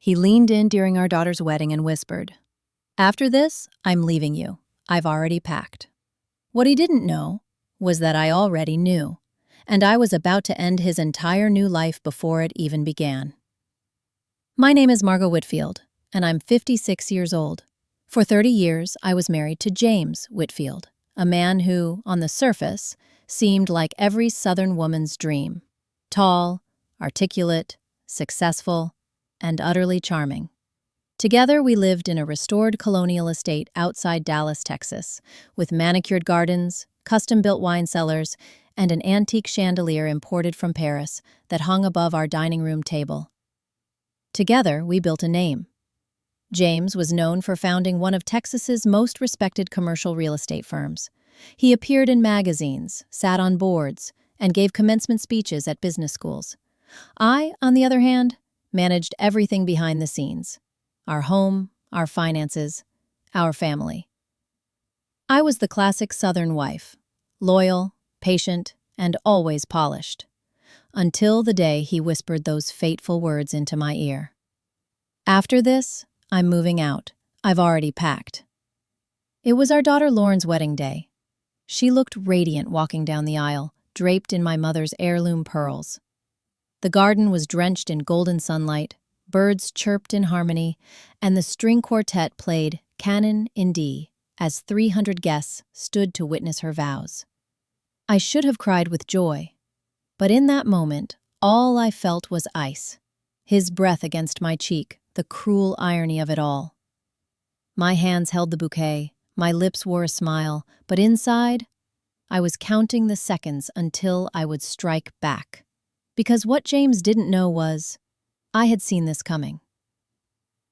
He leaned in during our daughter's wedding and whispered, "After this, I'm leaving you. I've already packed." What he didn't know was that I already knew, and I was about to end his entire new life before it even began. My name is Margot Whitfield, and I'm 56 years old. For 30 years, I was married to James Whitfield, a man who, on the surface, seemed like every Southern woman's dream. Tall, articulate, successful, and utterly charming. Together, we lived in a restored colonial estate outside Dallas, Texas, with manicured gardens, custom-built wine cellars, and an antique chandelier imported from Paris that hung above our dining room table. Together, we built a name. James was known for founding one of Texas's most respected commercial real estate firms. He appeared in magazines, sat on boards, and gave commencement speeches at business schools. I, on the other hand, managed everything behind the scenes. Our home, our finances, our family. I was the classic Southern wife, loyal, patient, and always polished. Until the day he whispered those fateful words into my ear. "After this, I'm moving out. I've already packed." It was our daughter Lauren's wedding day. She looked radiant walking down the aisle, draped in my mother's heirloom pearls. The garden was drenched in golden sunlight, birds chirped in harmony, and the string quartet played Canon in D as 300 guests stood to witness her vows. I should have cried with joy, but in that moment, all I felt was ice. His breath against my cheek, the cruel irony of it all. My hands held the bouquet, my lips wore a smile, but inside, I was counting the seconds until I would strike back. Because what James didn't know was, I had seen this coming.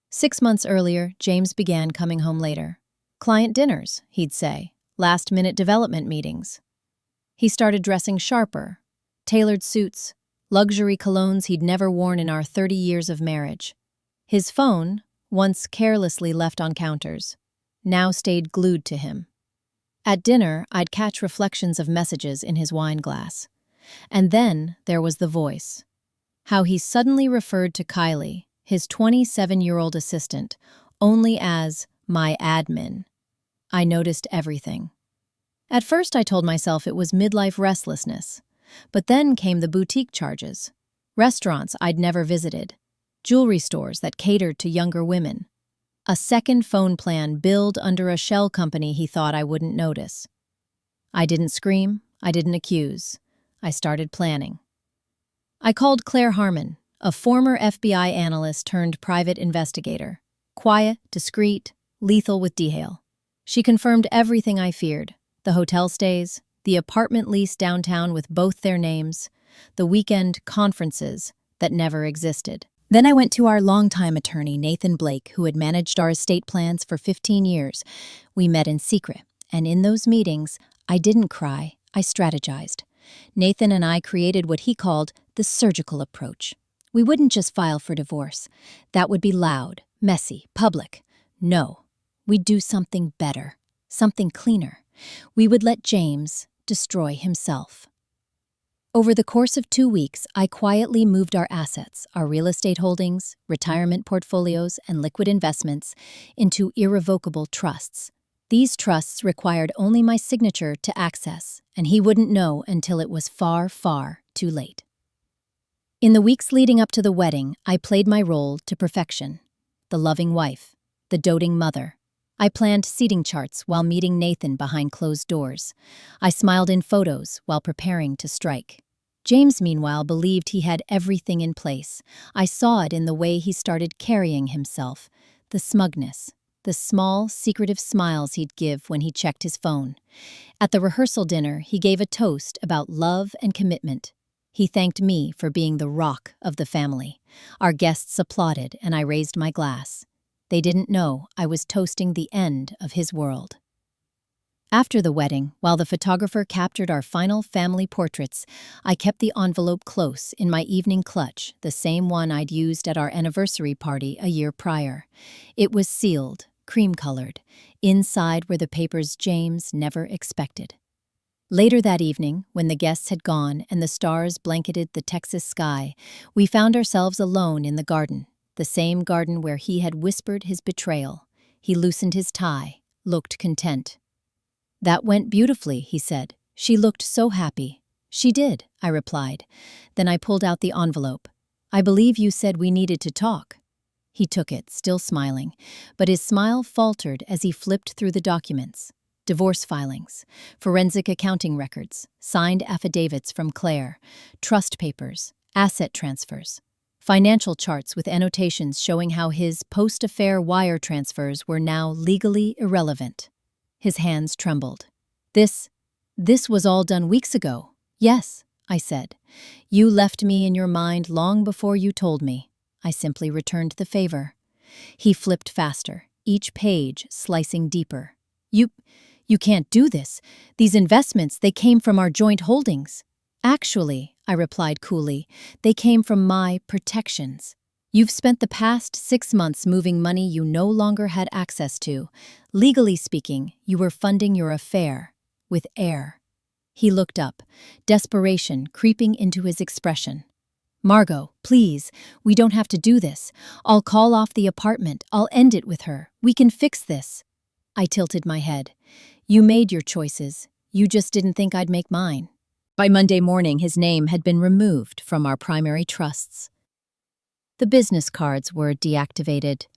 6 months earlier, James began coming home later. Client dinners, he'd say, last-minute development meetings. He started dressing sharper, tailored suits, luxury colognes he'd never worn in our 30 years of marriage. His phone, once carelessly left on counters, now stayed glued to him. At dinner, I'd catch reflections of messages in his wine glass. And then there was the voice. How he suddenly referred to Kylie, his 27-year-old assistant, only as my admin. I noticed everything. At first, I told myself it was midlife restlessness. But then came the boutique charges, restaurants I'd never visited, jewelry stores that catered to younger women, a second phone plan billed under a shell company he thought I wouldn't notice. I didn't scream, I didn't accuse. I started planning. I called Claire Harmon, a former FBI analyst turned private investigator. Quiet, discreet, lethal with detail. She confirmed everything I feared, the hotel stays, the apartment lease downtown with both their names, the weekend conferences that never existed. Then I went to our longtime attorney, Nathan Blake, who had managed our estate plans for 15 years. We met in secret, and in those meetings, I didn't cry, I strategized. Nathan and I created what he called the surgical approach. We wouldn't just file for divorce. That would be loud, messy, public. No, we'd do something better, something cleaner. We would let James destroy himself. Over the course of 2 weeks, I quietly moved our assets, our real estate holdings, retirement portfolios, and liquid investments into irrevocable trusts. These trusts required only my signature to access, and he wouldn't know until it was far, far too late. In the weeks leading up to the wedding, I played my role to perfection. The loving wife, the doting mother. I planned seating charts while meeting Nathan behind closed doors. I smiled in photos while preparing to strike. James, meanwhile, believed he had everything in place. I saw it in the way he started carrying himself, the smugness, the small, secretive smiles he'd give when he checked his phone. At the rehearsal dinner, he gave a toast about love and commitment. He thanked me for being the rock of the family. Our guests applauded, and I raised my glass. They didn't know I was toasting the end of his world. After the wedding, while the photographer captured our final family portraits, I kept the envelope close in my evening clutch, the same one I'd used at our anniversary party a year prior. It was sealed, cream-colored. Inside were the papers James never expected. Later that evening, when the guests had gone and the stars blanketed the Texas sky, we found ourselves alone in the garden. the same garden where he had whispered his betrayal. He loosened his tie, looked content. "That went beautifully," he said. "She looked so happy." "She did," I replied. Then I pulled out the envelope. "I believe you said we needed to talk." He took it, still smiling, but his smile faltered as he flipped through the documents. Divorce filings, forensic accounting records, signed affidavits from Claire, trust papers, asset transfers, financial charts with annotations showing how his post-affair wire transfers were now legally irrelevant. His hands trembled. This was all done weeks ago." "Yes," I said. "You left me in your mind long before you told me." I simply returned the favor. He flipped faster, each page slicing deeper. You can't do this. These investments, they came from our joint holdings." "Actually," I replied coolly, "they came from my protections. You've spent the past 6 months moving money you no longer had access to. Legally speaking, you were funding your affair with air." He looked up, desperation creeping into his expression. "Margot, please, we don't have to do this. I'll call off the apartment. I'll end it with her. We can fix this." I tilted my head. "You made your choices. You just didn't think I'd make mine." By Monday morning, his name had been removed from our primary trusts. The business cards were deactivated.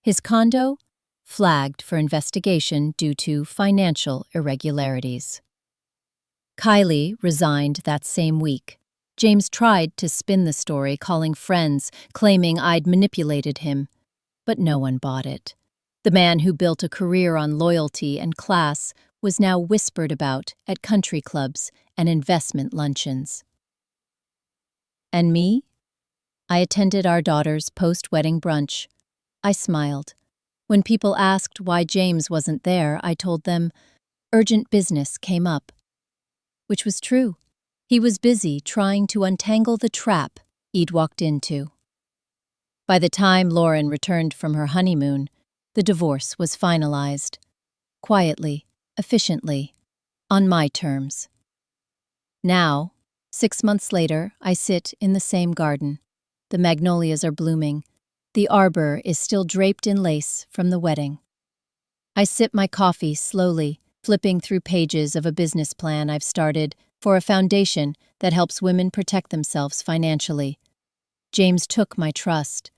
His condo flagged for investigation due to financial irregularities. Kylie resigned that same week. James tried to spin the story, calling friends, claiming I'd manipulated him. But no one bought it. The man who built a career on loyalty and class was now whispered about at country clubs and investment luncheons. And me? I attended our daughter's post-wedding brunch. I smiled. When people asked why James wasn't there, I told them urgent business came up. Which was true. He was busy trying to untangle the trap he'd walked into. By the time Lauren returned from her honeymoon, the divorce was finalized. Quietly, efficiently, on my terms. Now, 6 months later, I sit in the same garden. The magnolias are blooming. The arbor is still draped in lace from the wedding. I sip my coffee slowly, flipping through pages of a business plan I've started for a foundation that helps women protect themselves financially. James took my trust,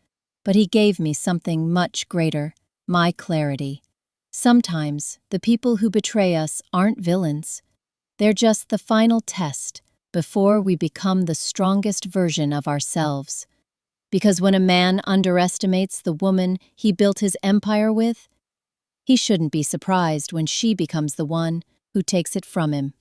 but he gave me something much greater, my clarity. Sometimes the people who betray us aren't villains. They're just the final test before we become the strongest version of ourselves. Because when a man underestimates the woman he built his empire with, he shouldn't be surprised when she becomes the one who takes it from him.